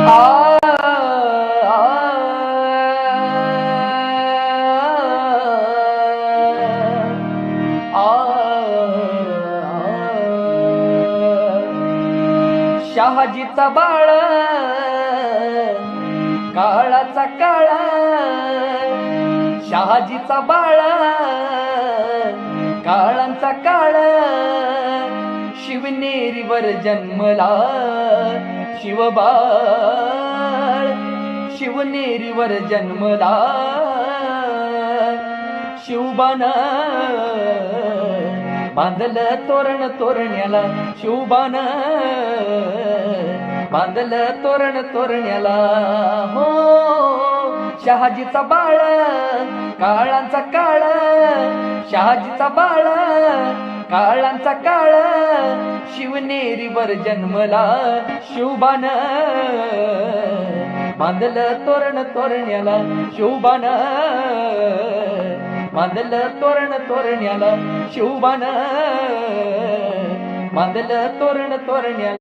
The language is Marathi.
शहाजीचा बाळ काळाचा काळा, शहाजीचा बाळ काळांचा काळ, शिवनेरीवर जन्मला शिवबाळ, शिवनेरीवर जन्मला शिवबान बांधलं तोरण तोरण्याला, शिवबान बांधलं तोरण तोरण्याला हो. शहाजीचा बाळ काळांचा काळ, शहाजीचा बाळ काळांचा काळ, शिवनेरीवर जन्मला शिवबान बांधलं तोरण तोरण्याला, शिवबान बांधलं तोरण तोरण्याला, शिवबान बांधलं तोरण तोरण्याला.